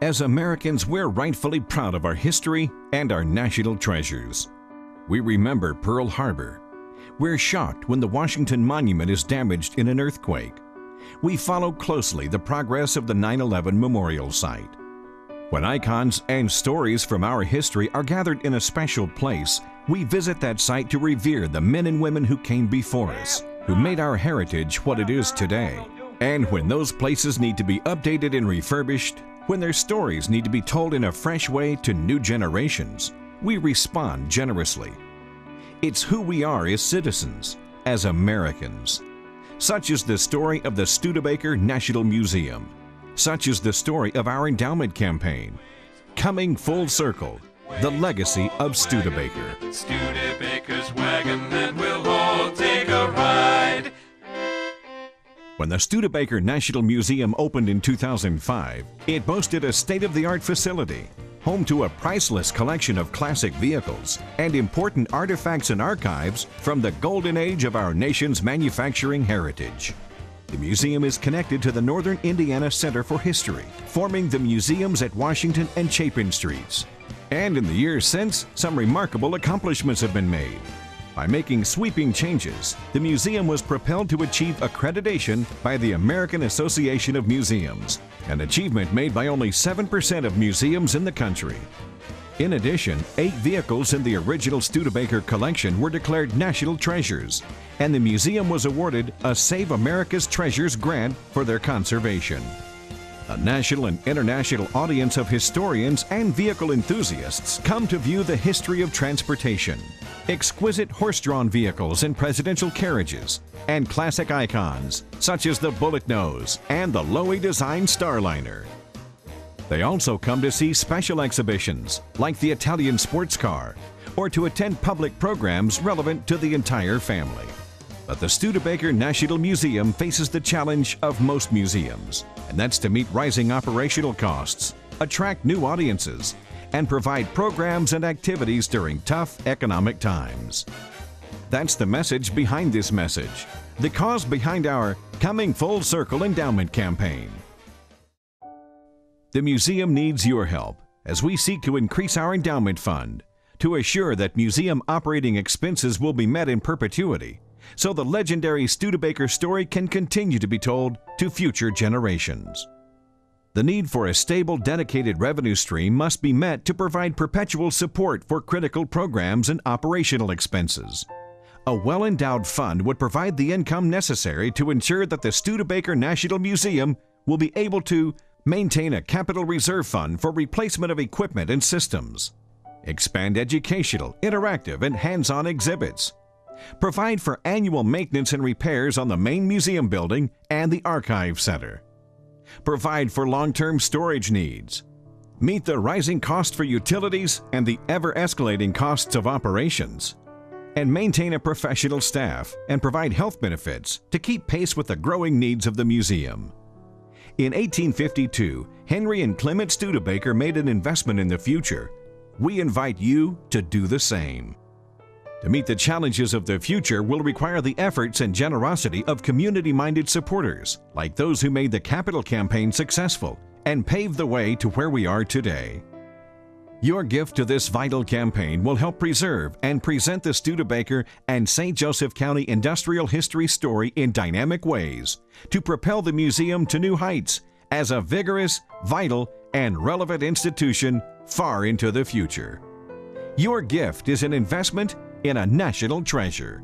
As Americans, we're rightfully proud of our history and our national treasures. We remember Pearl Harbor. We're shocked when the Washington Monument is damaged in an earthquake. We follow closely the progress of the 9/11 Memorial Site. When icons and stories from our history are gathered in a special place, we visit that site to revere the men and women who came before us, who made our heritage what it is today. And when those places need to be updated and refurbished, when their stories need to be told in a fresh way to new generations, we respond generously. It's who we are as citizens, as Americans. Such is the story of the Studebaker National Museum. Such is the story of our endowment campaign. Coming full circle, the legacy of Studebaker. Studebaker's wagon, and we'll all take a ride. When the Studebaker National Museum opened in 2005, it boasted a state-of-the-art facility, home to a priceless collection of classic vehicles and important artifacts and archives from the golden age of our nation's manufacturing heritage. The museum is connected to the Northern Indiana Center for History, forming the museums at Washington and Chapin Streets. And in the years since, some remarkable accomplishments have been made. By making sweeping changes, the museum was propelled to achieve accreditation by the American Association of Museums, an achievement made by only 7% of museums in the country. In addition, 8 vehicles in the original Studebaker collection were declared national treasures, and the museum was awarded a Save America's Treasures grant for their conservation. A national and international audience of historians and vehicle enthusiasts come to view the history of transportation, exquisite horse-drawn vehicles and presidential carriages, and classic icons such as the Bullet Nose and the Loewy-designed Starliner. They also come to see special exhibitions like the Italian sports car or to attend public programs relevant to the entire family. But the Studebaker National Museum faces the challenge of most museums, and that's to meet rising operational costs, attract new audiences, and provide programs and activities during tough economic times. That's the message behind this message, the cause behind our Coming Full Circle Endowment campaign. The museum needs your help as we seek to increase our endowment fund to assure that museum operating expenses will be met in perpetuity, so the legendary Studebaker story can continue to be told to future generations. The need for a stable, dedicated revenue stream must be met to provide perpetual support for critical programs and operational expenses. A well-endowed fund would provide the income necessary to ensure that the Studebaker National Museum will be able to maintain a capital reserve fund for replacement of equipment and systems, expand educational, interactive, and hands-on exhibits, provide for annual maintenance and repairs on the main museum building and the archive center, provide for long-term storage needs, meet the rising cost for utilities and the ever-escalating costs of operations, and maintain a professional staff and provide health benefits to keep pace with the growing needs of the museum. In 1852, Henry and Clement Studebaker made an investment in the future. We invite you to do the same. To meet the challenges of the future will require the efforts and generosity of community-minded supporters, like those who made the capital campaign successful and paved the way to where we are today. Your gift to this vital campaign will help preserve and present the Studebaker and St. Joseph County industrial history story in dynamic ways to propel the museum to new heights as a vigorous, vital, and relevant institution far into the future. Your gift is an investment in a national treasure.